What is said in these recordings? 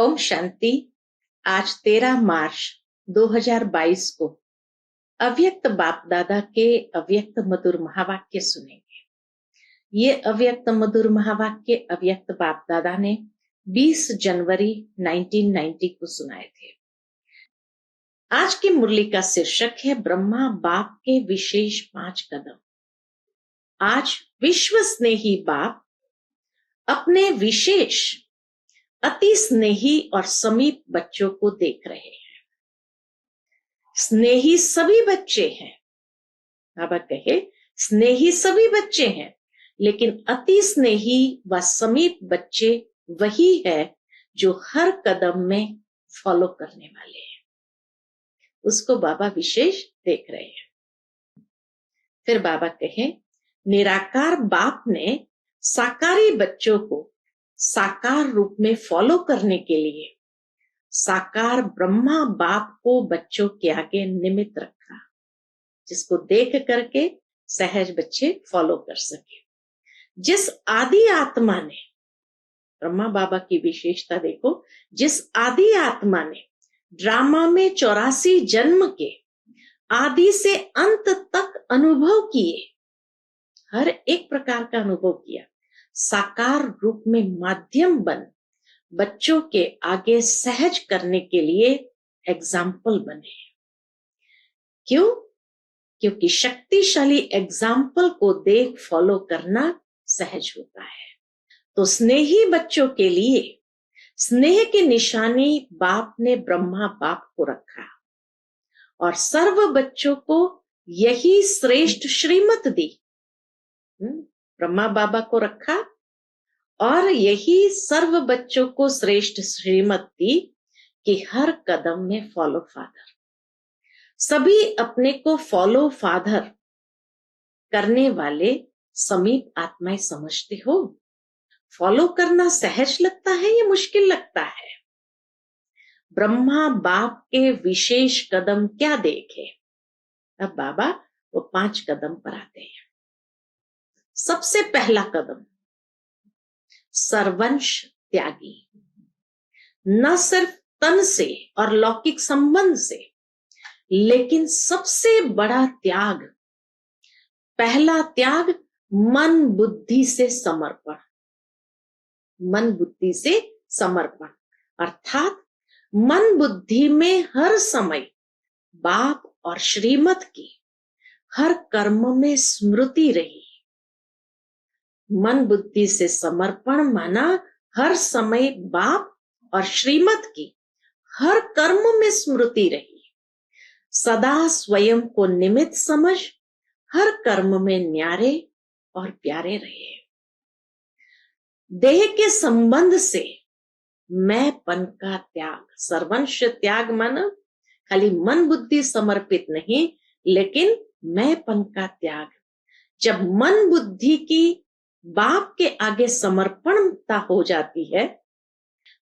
ओम शांति। आज 13 मार्च 2022 को अव्यक्त बाप दादा के अव्यक्त मधुर महावाक्य सुनेंगे। ये अव्यक्त मधुर महावाक्य अव्यक्त बाप दादा ने 20 जनवरी 1990 को सुनाए थे। आज की मुरली का शीर्षक है ब्रह्मा बाप के विशेष 5 कदम। आज विश्व स्नेही बाप अपने विशेष अति स्नेही और समीप बच्चों को देख रहे हैं। स्नेही सभी बच्चे हैं, बाबा कहे स्नेही सभी बच्चे हैं, लेकिन अति स्नेही व समीप बच्चे वही है जो हर कदम में फॉलो करने वाले हैं। उसको बाबा विशेष देख रहे हैं। फिर बाबा कहे निराकार बाप ने साकारी बच्चों को साकार रूप में फॉलो करने के लिए साकार ब्रह्मा बाप को बच्चों के आगे निमित्त रखा, जिसको देख करके सहज बच्चे फॉलो कर सके। जिस आदि आत्मा ने, ब्रह्मा बाबा की विशेषता देखो, जिस आदि आत्मा ने ड्रामा में 84 जन्म के आदि से अंत तक अनुभव किए, हर एक प्रकार का अनुभव किया, साकार रूप में माध्यम बन बच्चों के आगे सहज करने के लिए एग्जाम्पल बने। क्यों? क्योंकि शक्तिशाली एग्जाम्पल को देख फॉलो करना सहज होता है। तो स्नेही बच्चों के लिए स्नेह की निशानी बाप ने ब्रह्मा बाप को रखा और सर्व बच्चों को यही श्रेष्ठ श्रीमत दी। ब्रह्मा बाबा को रखा और यही सर्व बच्चों को श्रेष्ठ श्रीमत दी कि हर कदम में फॉलो फादर। सभी अपने को फॉलो फादर करने वाले समीप आत्माएं समझते हो। फॉलो करना सहज लगता है या मुश्किल लगता है? ब्रह्मा बाप के विशेष कदम क्या देखे? अब बाबा वो 5 कदम पर आते हैं। सबसे पहला कदम, सर्वंश त्यागी। न सिर्फ तन से और लौकिक संबंध से, लेकिन सबसे बड़ा त्याग, पहला त्याग मन बुद्धि से समर्पण। मन बुद्धि से समर्पण अर्थात मन बुद्धि में हर समय बाप और श्रीमत की हर कर्म में स्मृति रही। मन बुद्धि से समर्पण माना हर समय बाप और श्रीमत की हर कर्म में स्मृति रही। सदा स्वयं को निमित्त समझ हर कर्म में न्यारे और प्यारे रहे। देह के संबंध से मैंपन का त्याग, सर्वंश त्याग माना खाली मन बुद्धि समर्पित नहीं, लेकिन मैंपन का त्याग। जब मन बुद्धि की बाप के आगे समर्पणता हो जाती है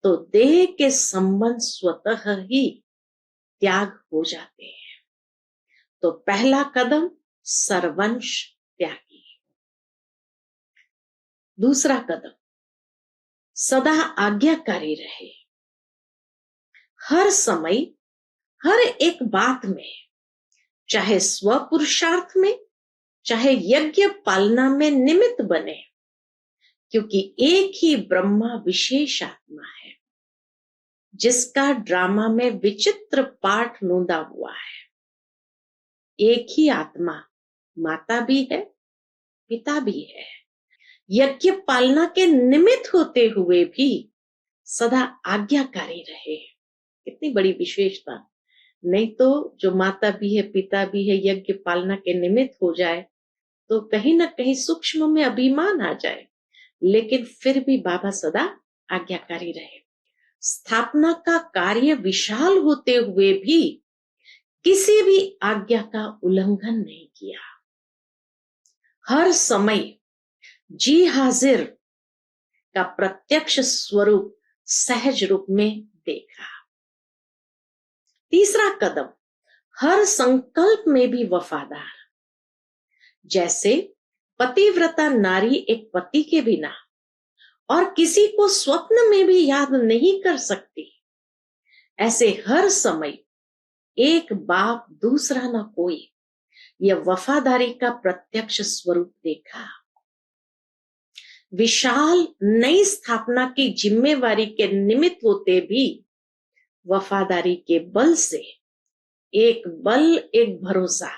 तो देह के संबंध स्वतः ही त्याग हो जाते हैं। तो पहला कदम सर्वंश त्यागी। दूसरा कदम सदा आज्ञाकारी रहे। हर समय हर एक बात में, चाहे स्व पुरुषार्थ में चाहे यज्ञ पालना में निमित्त बने, क्योंकि एक ही ब्रह्मा विशेष आत्मा है जिसका ड्रामा में विचित्र पाठ नोंदा हुआ है। एक ही आत्मा माता भी है, पिता भी है। यज्ञ पालना के निमित्त होते हुए भी सदा आज्ञाकारी रहे। कितनी बड़ी विशेषता। नहीं तो जो माता भी है, पिता भी है, यज्ञ पालना के निमित्त हो जाए तो कहीं ना कहीं सूक्ष्म में अभिमान आ जाए, लेकिन फिर भी बाबा सदा आज्ञाकारी रहे। स्थापना का कार्य विशाल होते हुए भी किसी भी आज्ञा का उल्लंघन नहीं किया। हर समय जी हाजिर का प्रत्यक्ष स्वरूप सहज रूप में देखा। तीसरा कदम, हर संकल्प में भी वफादार। जैसे पतिव्रता नारी एक पति के बिना और किसी को स्वप्न में भी याद नहीं कर सकती। ऐसे हर समय एक बाप दूसरा न कोई, यह वफादारी का प्रत्यक्ष स्वरूप देखा। विशाल नई स्थापना की जिम्मेवारी के निमित्त होते भी वफादारी के बल से एक भरोसा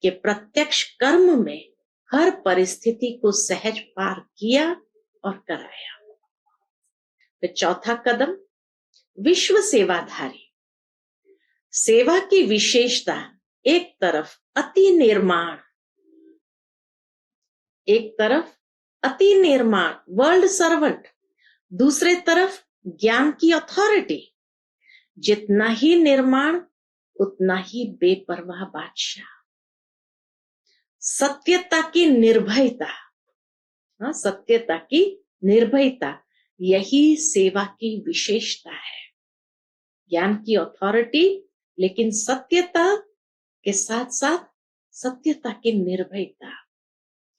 के प्रत्यक्ष कर्म में हर परिस्थिति को सहज पार किया और कराया। फिर चौथा कदम, विश्व सेवाधारी। सेवा की विशेषता एक तरफ अति निर्माण वर्ल्ड सर्वेंट, दूसरे तरफ ज्ञान की अथॉरिटी। जितना ही निर्माण उतना ही बेपरवाह बादशाह। सत्यता की निर्भयता, यही सेवा की विशेषता है। ज्ञान की अथॉरिटी, लेकिन सत्यता के साथ साथ सत्यता की निर्भयता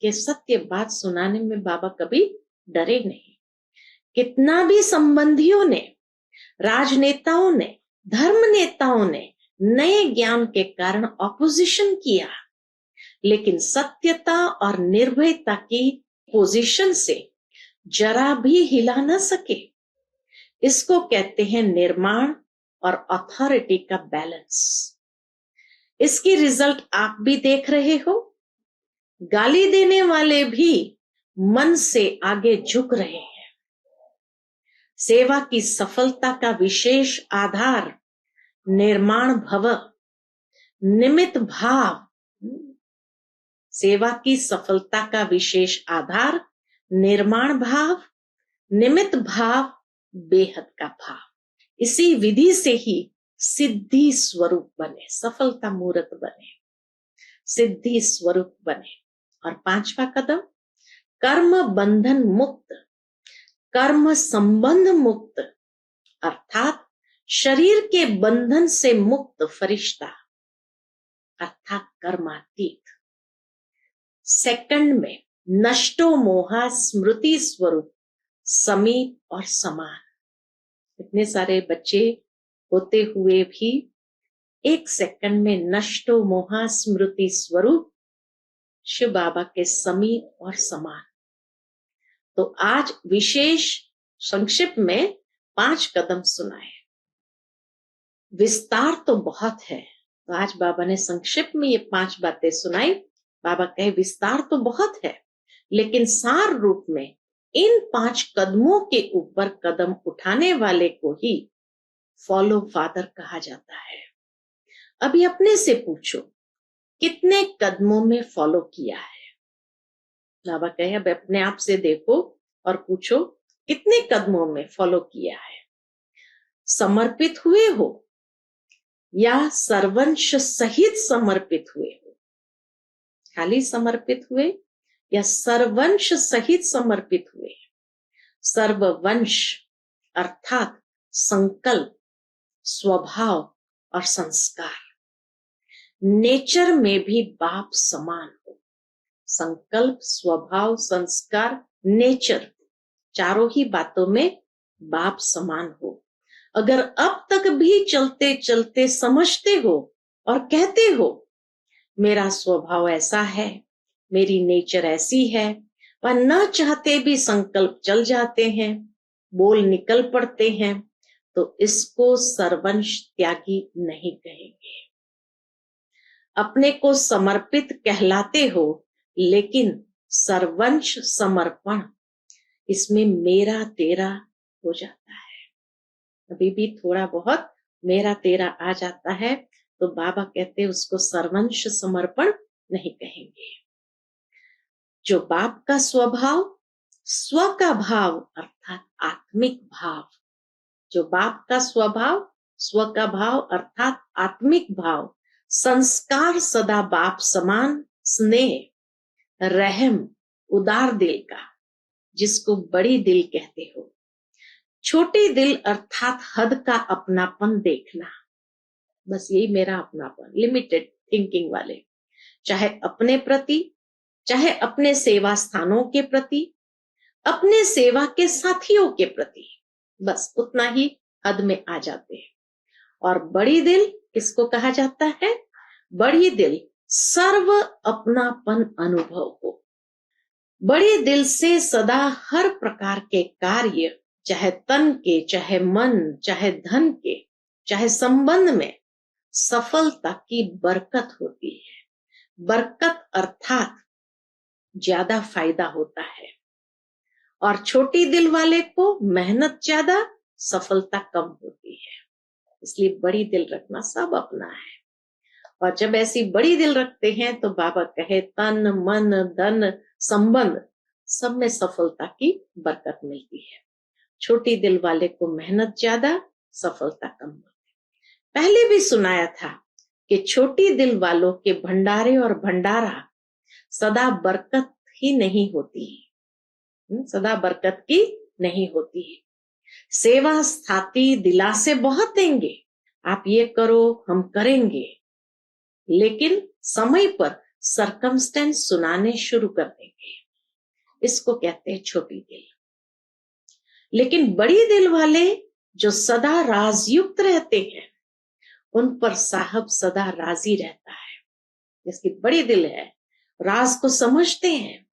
के सत्य बात सुनाने में बाबा कभी डरे नहीं। कितना भी संबंधियों ने, राजनेताओं ने, धर्म नेताओं ने नए ज्ञान के कारण ऑपोजिशन किया, लेकिन सत्यता और निर्भयता की पोजीशन से जरा भी हिला न सके। इसको कहते हैं निर्माण और अथॉरिटी का बैलेंस। इसकी रिजल्ट आप भी देख रहे हो। गाली देने वाले भी मन से आगे झुक रहे हैं। सेवा की सफलता का विशेष आधार निर्माण भव, निमित्त भाव। सेवा की सफलता का विशेष आधार निर्माण भाव, निमित्त भाव, बेहद का भाव। इसी विधि से ही सिद्धि स्वरूप बने, सफलता मूर्त बने, सिद्धि स्वरूप बने। और पांचवा कदम, कर्म बंधन मुक्त, कर्म संबंध मुक्त, अर्थात शरीर के बंधन से मुक्त फरिश्ता, अर्थात कर्मातीत। सेकंड में नष्टो मोहा स्मृति स्वरूप, समीप और समान। इतने सारे बच्चे होते हुए भी एक सेकंड में नष्टो मोहा स्मृति स्वरूप शिव बाबा के समीप और समान। तो आज विशेष संक्षिप्त में 5 कदम सुनाए। विस्तार तो बहुत है, तो आज बाबा ने संक्षिप्त में ये 5 बातें सुनाई। बाबा कहे विस्तार तो बहुत है, लेकिन सार रूप में इन 5 कदमों के ऊपर कदम उठाने वाले को ही फॉलो फादर कहा जाता है। अभी अपने से पूछो, कितने कदमों में फॉलो किया है? बाबा कहे अब अपने आप से देखो और पूछो कितने कदमों में फॉलो किया है। समर्पित हुए हो या सर्वंश सहित समर्पित हुए हो? खाली समर्पित हुए या सर्वंश सहित समर्पित हुए? सर्ववंश अर्थात संकल्प, स्वभाव और संस्कार। नेचर में भी बाप समान हो। संकल्प, स्वभाव, संस्कार, नेचर, चारों ही बातों में बाप समान हो। अगर अब तक भी चलते चलते समझते हो और कहते हो मेरा स्वभाव ऐसा है, मेरी नेचर ऐसी है, वह न चाहते भी संकल्प चल जाते हैं, बोल निकल पड़ते हैं, तो इसको सर्वंश त्यागी नहीं कहेंगे। अपने को समर्पित कहलाते हो, लेकिन सर्वंश समर्पण, इसमें मेरा तेरा हो जाता है। अभी भी थोड़ा बहुत मेरा तेरा आ जाता है, तो बाबा कहते उसको सर्वंश समर्पण नहीं कहेंगे। जो बाप का स्वभाव, स्व का भाव अर्थात आत्मिक भाव, जो बाप का स्वभाव, स्व का भाव अर्थात आत्मिक भाव, संस्कार सदा बाप समान, स्नेह, रहम, उदार दिल का, जिसको बड़ी दिल कहते हो, छोटी दिल अर्थात हद का अपनापन देखना। बस यही मेरा अपनापन, लिमिटेड थिंकिंग वाले, चाहे अपने प्रति, चाहे अपने सेवा स्थानों के प्रति, अपने सेवा के साथियों के प्रति, बस उतना ही हद में आ जाते हैं। और बड़ी दिल किसको कहा जाता है? बड़ी दिल सर्व अपनापन अनुभव हो। बड़े दिल से सदा हर प्रकार के कार्य, चाहे तन के, चाहे मन, चाहे धन के, चाहे संबंध में सफलता की बरकत होती है। बरकत अर्थात ज्यादा फायदा होता है। और छोटी दिल वाले को मेहनत ज्यादा, सफलता कम होती है। इसलिए बड़ी दिल रखना सब अपना है। और जब ऐसी बड़ी दिल रखते हैं तो बाबा कहे तन मन धन संबंध सब में सफलता की बरकत मिलती है। छोटी दिल वाले को मेहनत ज्यादा, सफलता कम होती है। पहले भी सुनाया था कि छोटी दिल वालों के भंडारे और भंडारा सदा बरकत ही नहीं होती है, सदा बरकत की नहीं होती है। सेवा स्थाती दिलासे बहुत देंगे, आप ये करो हम करेंगे, लेकिन समय पर सरकमस्टेंस सुनाने शुरू कर देंगे। इसको कहते हैं छोटी दिल। लेकिन बड़ी दिल वाले जो सदा राजयुक्त रहते हैं, उन पर साहब सदा राजी रहता है। जिसकी बड़ी दिल है, राज को समझते हैं,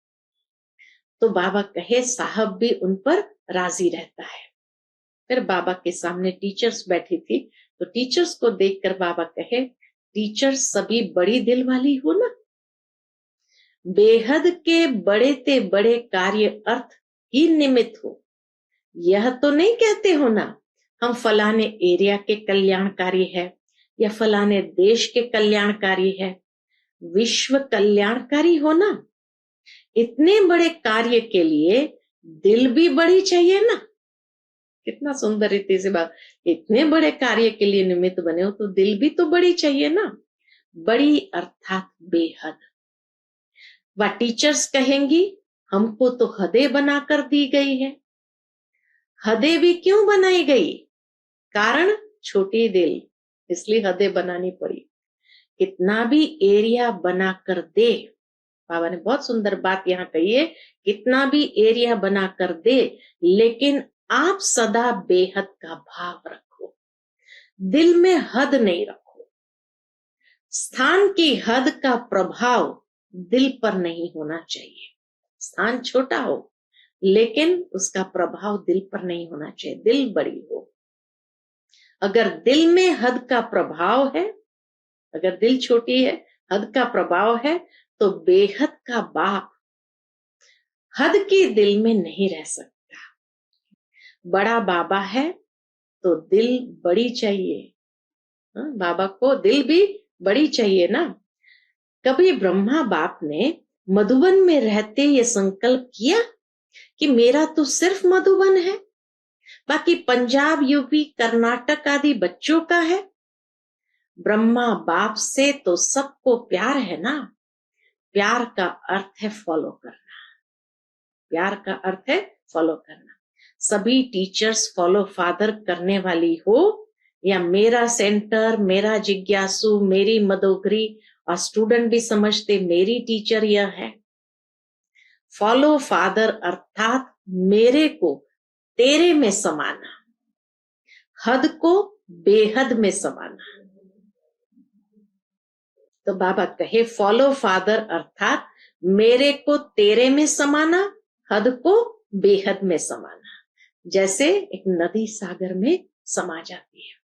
तो बाबा कहे साहब भी उन पर राजी रहता है। फिर बाबा के सामने टीचर्स बैठी थी, तो टीचर्स को देखकर बाबा कहे टीचर्स सभी बड़ी दिल वाली हो ना। बेहद के बड़े ते बड़े कार्य अर्थ ही निमित्त हो। यह तो नहीं कहते हो ना हम फलाने एरिया के कल्याणकारी है या फलाने देश के कल्याणकारी है, विश्व कल्याणकारी हो ना। इतने बड़े कार्य के लिए दिल भी बड़ी चाहिए ना। कितना सुंदर रीति से बात, इतने बड़े कार्य के लिए निमित्त बने हो तो दिल भी तो बड़ी चाहिए ना। बड़ी अर्थात बेहद। वह टीचर्स कहेंगी हमको तो हदें बनाकर दी गई है। हदें भी क्यों बनाई गई? कारण छोटी दिल, इसलिए हदें बनानी पड़ी। कितना भी एरिया बनाकर दे, बाबा ने बहुत सुंदर बात यहाँ कही है, कितना भी एरिया बनाकर दे, लेकिन आप सदा बेहद का भाव रखो, दिल में हद नहीं रखो। स्थान की हद का प्रभाव दिल पर नहीं होना चाहिए। स्थान छोटा हो लेकिन उसका प्रभाव दिल पर नहीं होना चाहिए, दिल बड़ी हो। अगर दिल में हद का प्रभाव है, अगर दिल छोटी है, हद का प्रभाव है, तो बेहद का बाप हद की दिल में नहीं रह सकता। बड़ा बाबा है तो दिल बड़ी चाहिए। बाबा को दिल भी बड़ी चाहिए ना। कभी ब्रह्मा बाप ने मधुबन में रहते ये संकल्प किया कि मेरा तो सिर्फ मधुबन है, बाकी पंजाब यूपी कर्नाटक आदि बच्चों का है। ब्रह्मा बाप से तो सबको प्यार है ना। प्यार का अर्थ है फॉलो करना। प्यार का अर्थ है फॉलो करना। सभी टीचर्स फॉलो फादर करने वाली हो, या मेरा सेंटर, मेरा जिज्ञासु, मेरी मदोगरी, और स्टूडेंट भी समझते मेरी टीचर यह है। फॉलो फादर अर्थात मेरे को तेरे में समाना, हद को बेहद में समाना। तो बाबा कहे फॉलो फादर अर्थात मेरे को तेरे में समाना, हद को बेहद में समाना। जैसे एक नदी सागर में समा जाती है।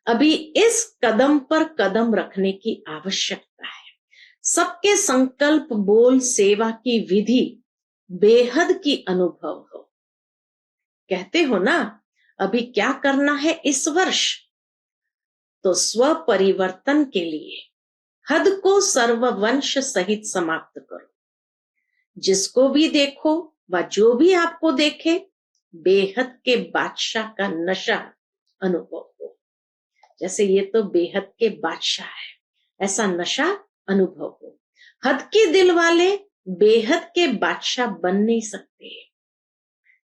अभी इस कदम पर कदम रखने की आवश्यकता है। सबके संकल्प बोल सेवा की विधि बेहद की अनुभव हो। कहते हो ना अभी क्या करना है इस वर्ष, तो स्व परिवर्तन के लिए हद को सर्ववंश सहित समाप्त करो। जिसको भी देखो व जो भी आपको देखे, बेहद के बादशाह का नशा अनुभव हो। जैसे ये तो बेहद के बादशाह है, ऐसा नशा अनुभव हो। हद के दिल वाले बेहद के बादशाह बन नहीं सकते।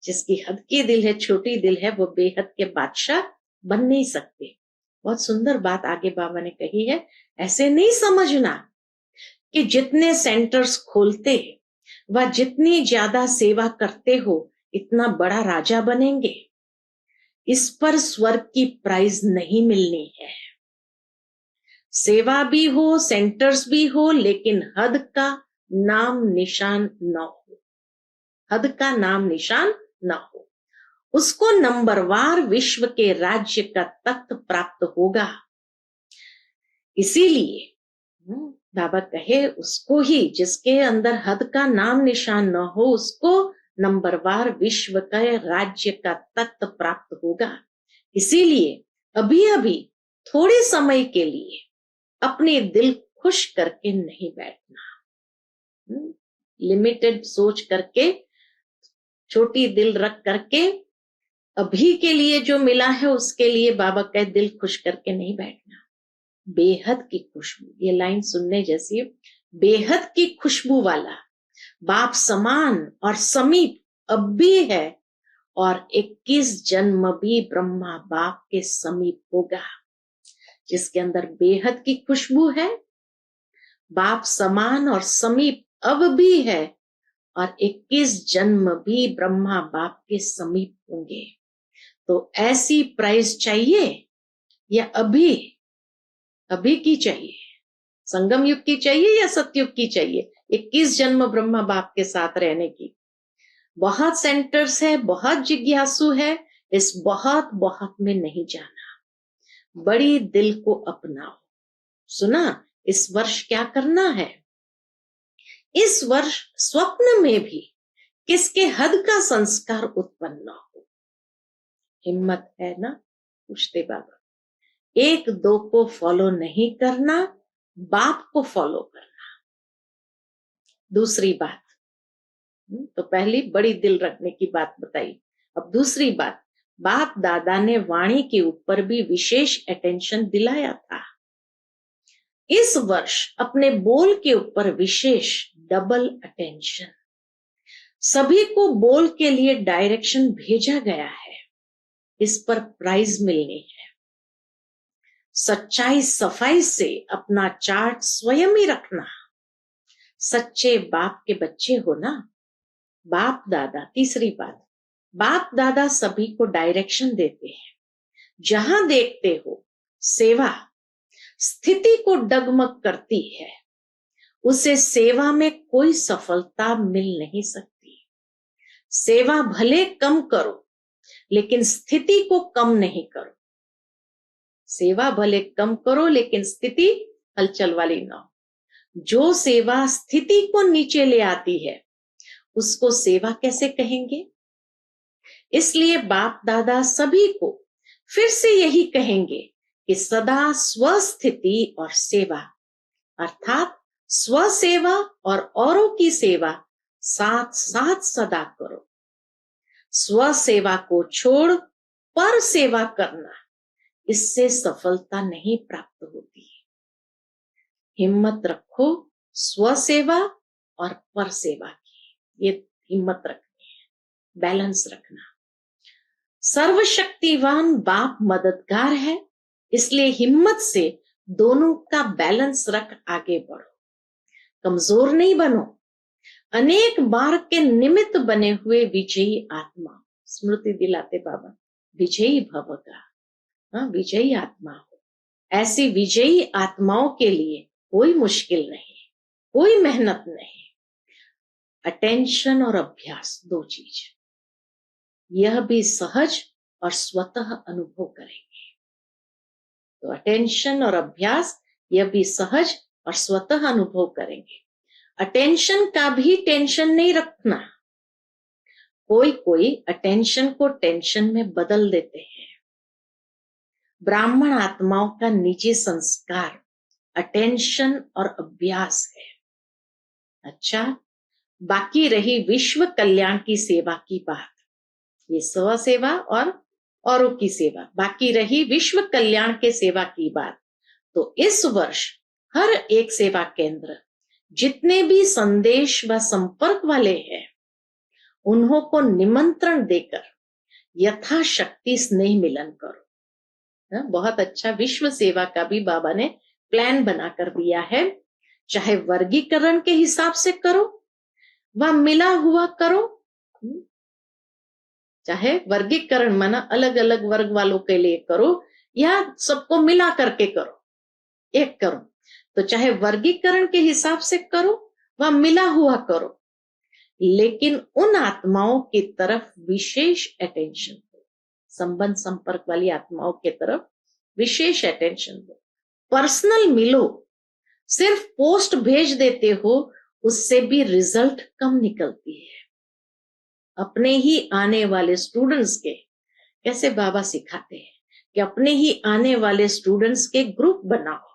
जिसकी हद की दिल है, छोटी दिल है, वो बेहद के बादशाह बन नहीं सकते। बहुत सुंदर बात आगे बाबा ने कही है। ऐसे नहीं समझना कि जितने सेंटर्स खोलते व जितनी ज्यादा सेवा करते हो इतना बड़ा राजा बनेंगे, इस पर स्वर्ग की प्राइज नहीं मिलनी है। सेवा भी हो, सेंटर्स भी हो, लेकिन हद का नाम निशान न हो, हद का नाम निशान न हो। उसको नंबरवार विश्व के राज्य का तख्त प्राप्त होगा। इसीलिए बाबा कहे उसको ही, जिसके अंदर हद का नाम निशान न हो, उसको नंबरवार विश्व का राज्य का तख्त प्राप्त होगा। इसीलिए अभी अभी थोड़े समय के लिए अपने दिल खुश करके नहीं बैठना, लिमिटेड सोच करके, छोटी दिल रख करके, अभी के लिए जो मिला है उसके लिए बाबा कहे दिल खुश करके नहीं बैठना। बेहद की खुशबू, ये लाइन सुनने जैसी है, बेहद की खुशबू वाला बाप समान और समीप अब भी है, और 21 जन्म भी ब्रह्मा बाप के समीप होगा। जिसके अंदर बेहद की खुशबू है, बाप समान और समीप अब भी है, और 21 जन्म भी ब्रह्मा बाप के समीप होंगे। तो ऐसी प्राइज चाहिए या अभी अभी की चाहिए, संगम युग की चाहिए या सतयुग की चाहिए? 21 जन्म ब्रह्मा बाप के साथ रहने की। बहुत सेंटर्स है, बहुत जिज्ञासु है, इस बहुत बहुत में नहीं जाना। बड़ी दिल को अपनाओ। सुना, इस वर्ष क्या करना है? इस वर्ष स्वप्न में भी किसके हद का संस्कार उत्पन्न न हो। हिम्मत है ना? पूछते बाबा। 1-2 को फॉलो नहीं करना, बाप को फॉलो करना। दूसरी बात, तो पहली बड़ी दिल रखने की बात बताई। अब दूसरी बात, बाप दादा ने वाणी के ऊपर भी विशेष अटेंशन दिलाया था। इस वर्ष अपने बोल के ऊपर विशेष डबल अटेंशन। सभी को बोल के लिए डायरेक्शन भेजा गया है, इस पर प्राइज मिलनी है। सच्चाई सफाई से अपना चार्ट स्वयं ही रखना। सच्चे बाप के बच्चे हो ना, बाप दादा। तीसरी बात, बाप दादा सभी को डायरेक्शन देते हैं। जहां देखते हो सेवा स्थिति को डगमग करती है, उसे सेवा में कोई सफलता मिल नहीं सकती। सेवा भले कम करो, लेकिन स्थिति को कम नहीं करो। सेवा भले कम करो, लेकिन स्थिति हलचल वाली ना हो। जो सेवा स्थिति को नीचे ले आती है, उसको सेवा कैसे कहेंगे? इसलिए बाप दादा सभी को फिर से यही कहेंगे कि सदा स्वस्थिति और सेवा, अर्थात स्व सेवा और औरों की सेवा साथ साथ सदा करो। स्व सेवा को छोड़ पर सेवा करना, इससे सफलता नहीं प्राप्त होती। हिम्मत रखो स्व सेवा और पर सेवा की, ये हिम्मत रखनी है, बैलेंस रखना। सर्वशक्तिवान बाप मददगार है, इसलिए हिम्मत से दोनों का बैलेंस रख आगे बढ़ो। कमजोर नहीं बनो। अनेक मार्ग के निमित्त बने हुए विजयी आत्मा, स्मृति दिलाते बाबा, विजयी भव का, विजयी आत्मा हो। ऐसी विजयी आत्माओं के लिए कोई मुश्किल नहीं, कोई मेहनत नहीं। अटेंशन और अभ्यास, 2 चीज, यह भी सहज और स्वतः अनुभव करेंगे। तो अटेंशन और अभ्यास, यह भी सहज और स्वतः अनुभव करेंगे। अटेंशन का भी टेंशन नहीं रखना। कोई अटेंशन को टेंशन में बदल देते हैं। ब्राह्मण आत्माओं का निजी संस्कार अटेंशन और अभ्यास है। अच्छा, बाकी रही विश्व कल्याण की सेवा की बात, ये स्व सेवा और औरों की सेवा, बाकी रही विश्व कल्याण के सेवा की बात। तो इस वर्ष हर एक सेवा केंद्र, जितने भी संदेश व संपर्क वाले हैं, उन्हों को निमंत्रण देकर यथाशक्ति स्नेह मिलन करो। बहुत अच्छा विश्व सेवा का भी बाबा ने प्लान बनाकर दिया है। चाहे वर्गीकरण के हिसाब से करो व मिला हुआ करो, चाहे वर्गीकरण माना अलग अलग वर्ग वालों के लिए करो या सबको मिला करके करो, एक करो, तो चाहे वर्गीकरण के हिसाब से करो व मिला हुआ करो, लेकिन उन आत्माओं की तरफ विशेष अटेंशन दो, संबंध संपर्क वाली आत्माओं की तरफ विशेष अटेंशन दो, पर्सनल मिलो। सिर्फ पोस्ट भेज देते हो उससे भी रिजल्ट कम निकलती है। अपने ही आने वाले स्टूडेंट्स के कैसे बाबा सिखाते हैं कि अपने ही आने वाले स्टूडेंट्स के ग्रुप बनाओ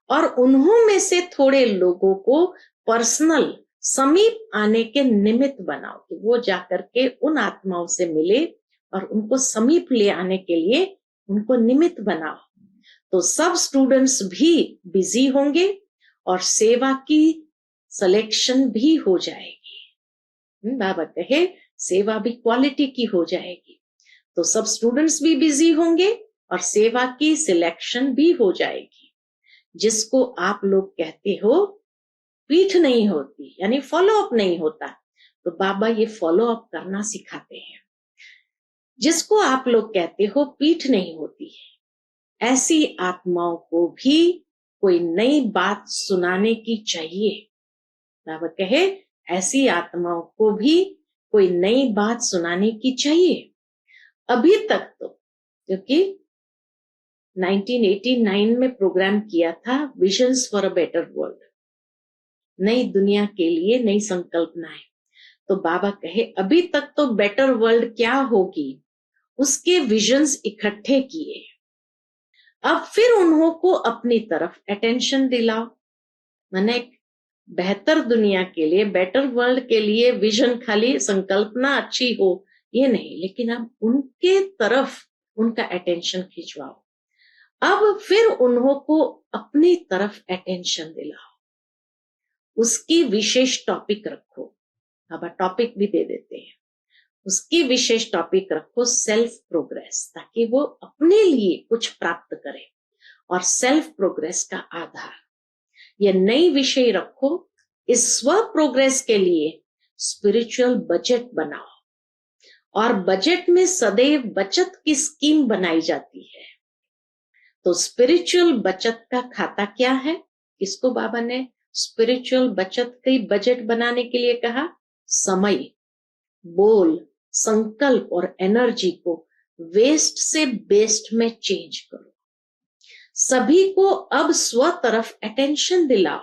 और उन्हों में से थोड़े लोगों को पर्सनल समीप आने के निमित्त बनाओ कि वो जाकर के उन आत्माओं से मिले और उनको समीप ले आने के लिए उनको निमित्त बनाओ। तो सब स्टूडेंट्स भी बिजी होंगे और सेवा की सिलेक्शन भी हो जाएगी। बाबा कहे सेवा भी क्वालिटी की हो जाएगी, तो सब स्टूडेंट्स भी बिजी होंगे और सेवा की सिलेक्शन भी हो जाएगी। जिसको आप लोग कहते हो पीठ नहीं होती, यानी फॉलो अप नहीं होता, तो बाबा ये फॉलो अप करना सिखाते हैं। जिसको आप लोग कहते हो पीठ नहीं होती है, ऐसी आत्माओं को भी कोई नई बात सुनाने की चाहिए। बाबा कहे ऐसी आत्माओं को भी कोई नई बात सुनाने की चाहिए। अभी तक तो क्योंकि 1989 में प्रोग्राम किया था visions for a better world, नई दुनिया के लिए नई संकल्पनाएं, तो बाबा कहे अभी तक तो बेटर वर्ल्ड क्या होगी उसके विजन्स इकट्ठे किए, अब फिर उन्हों को अपनी तरफ अटेंशन दिलाओ। मैंने बेहतर दुनिया के लिए, बेटर वर्ल्ड के लिए विजन खाली संकल्पना अच्छी हो ये नहीं, लेकिन अब उनके तरफ उनका अटेंशन खिंचवाओ। अब फिर उन्हों को अपनी तरफ अटेंशन दिलाओ, उसकी विशेष टॉपिक रखो। अब टॉपिक भी दे देते हैं, उसकी विशेष टॉपिक रखो सेल्फ प्रोग्रेस, ताकि वो अपने लिए कुछ प्राप्त करे। और सेल्फ प्रोग्रेस का आधार ये नई विषय रखो, इस स्व प्रोग्रेस के लिए स्पिरिचुअल बजट बनाओ और बजट में सदैव बचत की स्कीम बनाई जाती है। तो स्पिरिचुअल बचत का खाता क्या है, इसको बाबा ने स्पिरिचुअल बचत की बजट बनाने के लिए कहा। समय, बोल, संकल्प और एनर्जी को वेस्ट से बेस्ट में चेंज करो। सभी को अब स्व तरफ अटेंशन दिलाओ।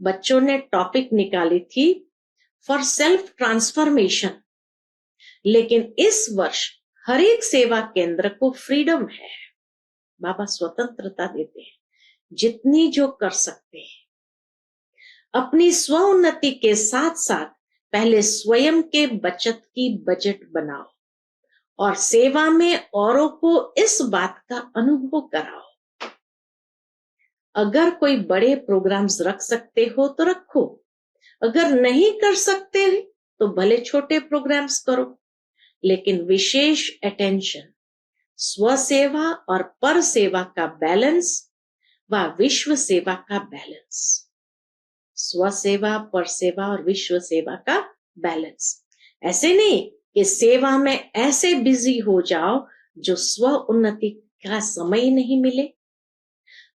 बच्चों ने टॉपिक निकाली थी फॉर सेल्फ ट्रांसफॉर्मेशन, लेकिन इस वर्ष हर एक सेवा केंद्र को फ्रीडम है। बाबा स्वतंत्रता देते हैं, जितनी जो कर सकते हैं। अपनी स्व उन्नति के साथ साथ पहले स्वयं के बचत की बजट बनाओ और सेवा में औरों को इस बात का अनुभव कराओ। अगर कोई बड़े प्रोग्राम्स रख सकते हो तो रखो, अगर नहीं कर सकते तो भले छोटे प्रोग्राम्स करो, लेकिन विशेष अटेंशन स्व सेवा और पर सेवा का बैलेंस व विश्व सेवा का बैलेंस। स्व सेवा, पर सेवा और विश्व सेवा का बैलेंस। ऐसे नहीं कि सेवा में ऐसे बिजी हो जाओ जो स्व उन्नति का समय नहीं मिले।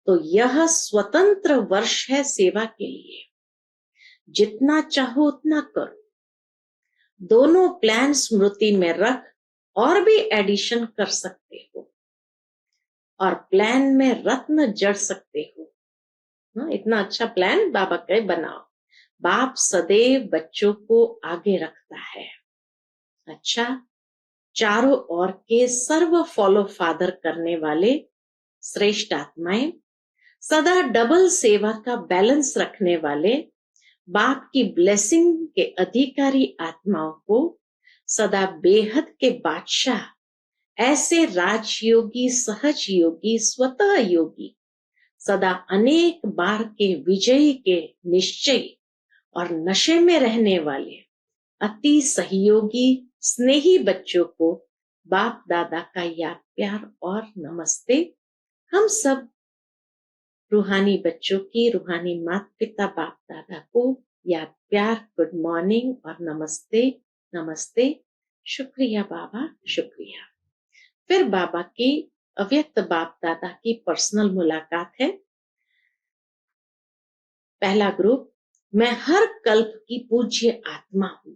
तो यह स्वतंत्र वर्ष है सेवा के लिए, जितना चाहो उतना करो। दोनों प्लान स्मृति में रख और भी एडिशन कर सकते हो और प्लान में रत्न जड़ सकते हो। इतना अच्छा प्लान बाबा के बनाओ। बाप सदैव बच्चों को आगे रखता है। अच्छा, चारों ओर के सर्व फॉलो फादर करने वाले श्रेष्ठ आत्माएं, सदा डबल सेवा का बैलेंस रखने वाले बाप की ब्लेसिंग के अधिकारी आत्माओं को सदा बेहद के बादशाह, ऐसे राजयोगी, सहज योगी, स्वतः योगी, सदा अनेक बार के विजयी के निश्चय और नशे में रहने वाले अति सहयोगी स्नेही बच्चों को बाप दादा का याद प्यार और नमस्ते। हम सब रूहानी बच्चों की, रूहानी माता पिता बाप दादा को याद प्यार, गुड मॉर्निंग और नमस्ते। नमस्ते। शुक्रिया बाबा, शुक्रिया। फिर बाबा की अव्यक्त बाप दादा की पर्सनल मुलाकात है। पहला ग्रुप, मैं हर कल्प की पूज्य आत्मा हूं,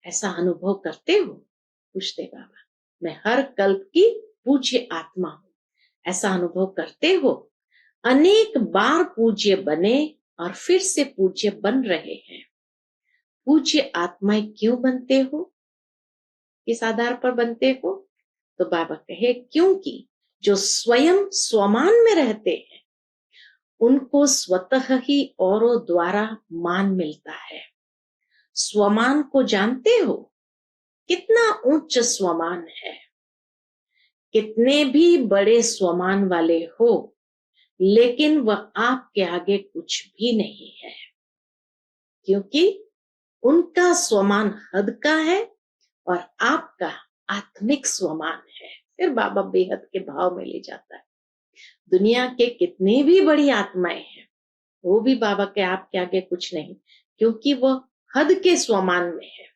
ऐसा अनुभव करते हो? पूछते बाबा, मैं हर कल्प की पूज्य आत्मा हूं, ऐसा अनुभव करते हो? अनेक बार पूज्य बने और फिर से पूज्य बन रहे हैं। पूज्य आत्माएं क्यों बनते हो? किस आधार पर बनते हो? तो बाबा कहे, क्योंकि जो स्वयं स्वमान में रहते हैं उनको स्वतः ही औरों द्वारा मान मिलता है। स्वमान को जानते हो? कितना उच्च स्वमान है। कितने भी बड़े स्वमान वाले हो, लेकिन वह आपके आगे कुछ भी नहीं है, क्योंकि उनका स्वमान हद का है और आपका आत्मिक स्वमान है। फिर बाबा बेहद के भाव में ले जाता है। दुनिया के कितनी भी बड़ी आत्माएं हैं, वो भी बाबा के आपके आगे कुछ नहीं, क्योंकि वो हद के स्वमान में है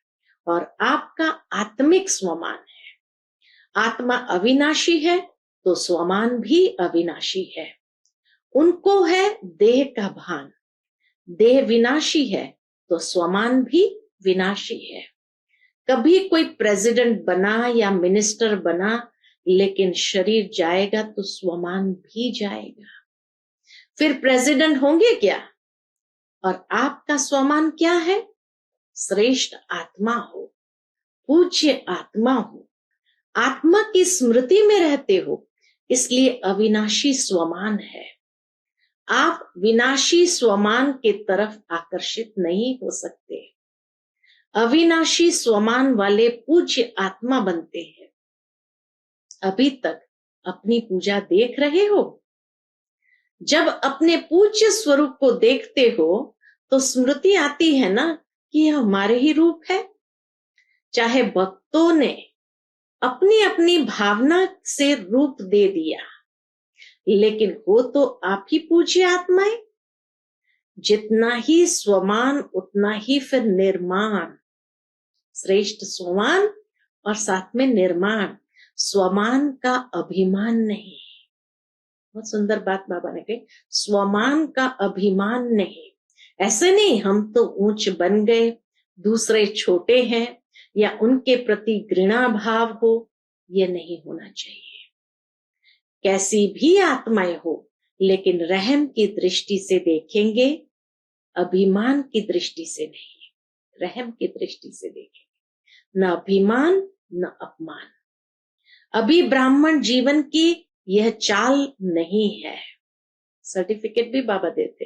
और आपका आत्मिक स्वमान है। आत्मा अविनाशी है तो स्वमान भी अविनाशी है। उनको है देह का भान। देह विनाशी है तो स्वमान भी विनाशी है। कभी कोई प्रेसिडेंट बना या मिनिस्टर बना, लेकिन शरीर जाएगा तो स्वमान भी जाएगा। फिर प्रेसिडेंट होंगे क्या? और आपका स्वमान क्या है? श्रेष्ठ आत्मा हो, पूज्य आत्मा हो, आत्मा की स्मृति में रहते हो, इसलिए अविनाशी स्वमान है। आप विनाशी स्वमान की तरफ आकर्षित नहीं हो सकते। अविनाशी स्वमान वाले पूज्य आत्मा बनते हैं। अभी तक अपनी पूजा देख रहे हो? जब अपने पूज्य स्वरूप को देखते हो तो स्मृति आती है ना कि यह हमारे ही रूप है। चाहे भक्तों ने अपनी अपनी भावना से रूप दे दिया, लेकिन हो तो आप ही पूज्य आत्माएं। जितना ही स्वमान उतना ही फिर निर्माण। श्रेष्ठ स्वमान और साथ में निर्माण। स्वमान का अभिमान नहीं। बहुत सुंदर बात बाबा ने कही, स्वमान का अभिमान नहीं। ऐसे नहीं हम तो ऊंच बन गए, दूसरे छोटे हैं, या उनके प्रति घृणा भाव हो, ये नहीं होना चाहिए। कैसी भी आत्माएं हो, लेकिन रहम की दृष्टि से देखेंगे, अभिमान की दृष्टि से नहीं, रहम की दृष्टि से देखेंगे। न अभिमान न अपमान। अभी ब्राह्मण जीवन की यह चाल नहीं है। सर्टिफिकेट भी बाबा देते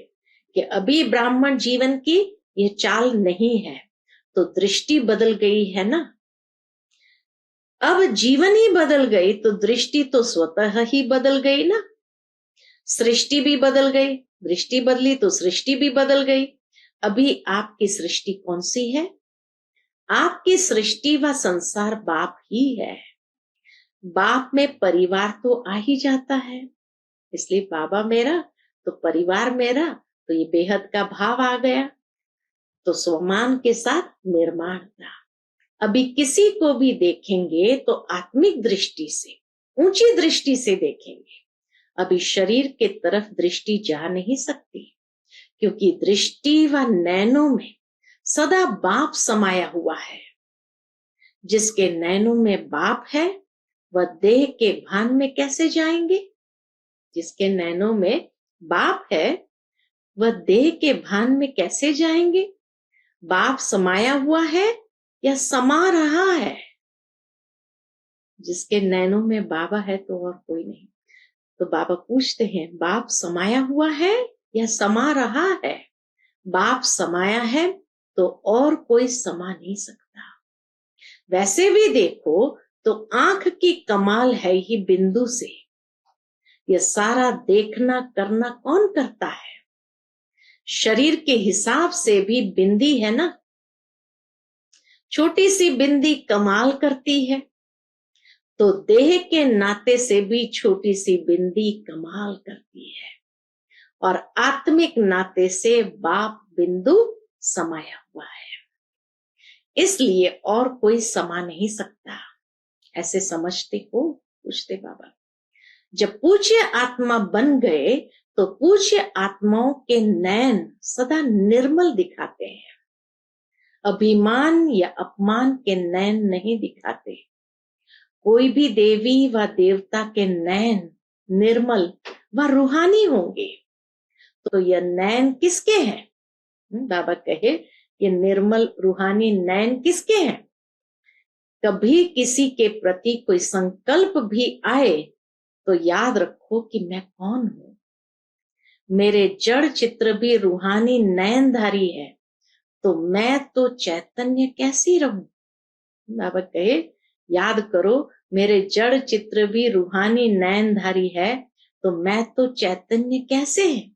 कि अभी ब्राह्मण जीवन की यह चाल नहीं है, तो दृष्टि बदल गई है ना। अब जीवन ही बदल गई तो दृष्टि तो स्वतः ही बदल गई ना। सृष्टि भी बदल गई, दृष्टि बदली तो सृष्टि भी बदल गई। अभी आपकी सृष्टि कौन सी है? आपकी सृष्टि व संसार बाप ही है। बाप में परिवार तो आ ही जाता है, इसलिए बाबा मेरा तो परिवार मेरा, तो ये बेहद का भाव आ गया, तो स्वमान के साथ निर्माण का। अभी किसी को भी देखेंगे तो आत्मिक दृष्टि से, ऊंची दृष्टि से देखेंगे। अभी शरीर के तरफ दृष्टि जा नहीं सकती, क्योंकि दृष्टि व नैनों में सदा बाप समाया हुआ है। जिसके नैनों में बाप है वह देह के भान में कैसे जाएंगे? जिसके नैनों में बाप है वह देह के भान में कैसे जाएंगे? बाप समाया हुआ है या समा रहा है? जिसके नैनों में बाबा है तो और कोई नहीं। तो बाबा पूछते हैं, बाप समाया हुआ है या समा रहा है? बाप समाया है तो और कोई समा नहीं सकता। वैसे भी देखो तो आंख की कमाल है ही बिंदु से। यह सारा देखना करना कौन करता है? शरीर के हिसाब से भी बिंदी है ना। छोटी सी बिंदी कमाल करती है, तो देह के नाते से भी छोटी सी बिंदी कमाल करती है, और आत्मिक नाते से बाप बिंदु समाया हुआ है। इसलिए और कोई समा नहीं सकता। ऐसे समझते हो? पूछते बाबा। जब पूज्य आत्मा बन गए तो पूज्य आत्माओं के नयन सदा निर्मल दिखाते हैं, अभिमान या अपमान के नयन नहीं दिखाते। कोई भी देवी व देवता के नयन निर्मल व रूहानी होंगे, तो यह नयन किसके हैं? बाबा कहे ये निर्मल रूहानी नयन किसके हैं? कभी किसी के प्रति कोई संकल्प भी आए तो याद रखो कि मैं कौन हूं। मेरे जड़ चित्र भी रूहानी नयनधारी है, तो मैं तो चैतन्य कैसी रहूं? बाबा कहे याद करो, मेरे जड़ चित्र भी रूहानी नयनधारी है, तो मैं तो चैतन्य कैसे है?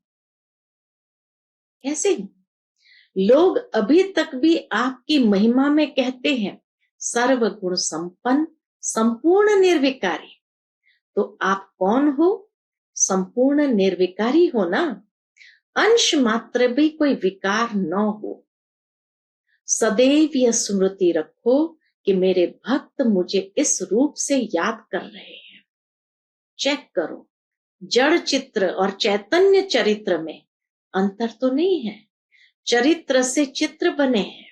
कैसे हूं? लोग अभी तक भी आपकी महिमा में कहते हैं सर्वगुण संपन्न, संपूर्ण निर्विकारी। तो आप कौन हो? संपूर्ण निर्विकारी हो ना। अंश मात्र भी कोई विकार न हो। सदैव यह स्मृति रखो कि मेरे भक्त मुझे इस रूप से याद कर रहे हैं। चेक करो, जड़ चित्र और चैतन्य चरित्र में अंतर तो नहीं है। चरित्र से चित्र बने हैं।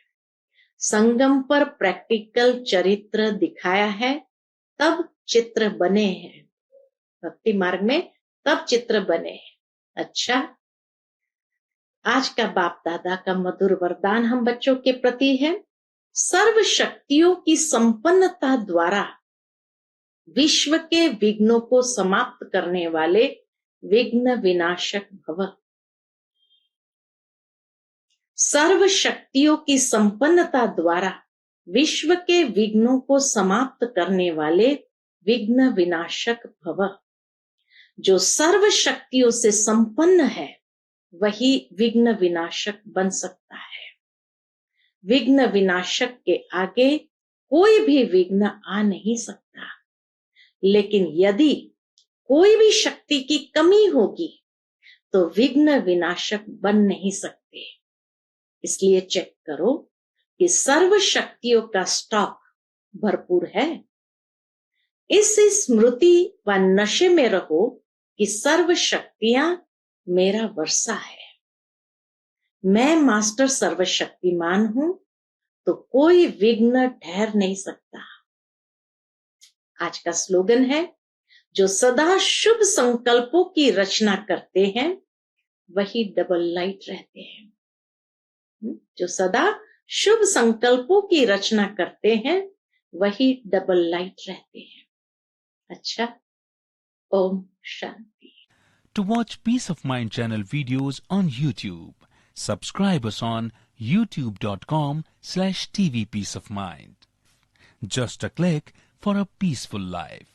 संगम पर प्रैक्टिकल चरित्र दिखाया है, तब चित्र बने हैं। भक्ति मार्ग में तब चित्र बने हैं। अच्छा, आज का बाप दादा का मधुर वरदान हम बच्चों के प्रति है, सर्व शक्तियों की संपन्नता द्वारा विश्व के विघ्नों को समाप्त करने वाले विघ्न विनाशक भव। सर्व शक्तियों की संपन्नता द्वारा विश्व के विघ्नों को समाप्त करने वाले विघ्न विनाशक भव। जो सर्व शक्तियों से संपन्न है वही विघ्न विनाशक बन सकता है। विघ्न विनाशक के आगे कोई भी विघ्न आ नहीं सकता। लेकिन यदि कोई भी शक्ति की कमी होगी तो विघ्न विनाशक बन नहीं सकते। इसलिए चेक करो कि सर्व शक्तियों का स्टॉक भरपूर है। इस स्मृति व नशे में रहो कि सर्व शक्तियां मेरा वर्षा है। मैं मास्टर सर्वशक्तिमान हूं, तो कोई विघ्न ठहर नहीं सकता। आज का स्लोगन है, जो सदा शुभ संकल्पों की रचना करते हैं वही डबल लाइट रहते हैं। जो सदा शुभ संकल्पों की रचना करते हैं वही डबल लाइट रहते हैं। अच्छा, Om Shanti. To watch Peace of Mind channel videos on YouTube, subscribe us on youtube.com/TV Peace of Mind. Just a click for a peaceful life.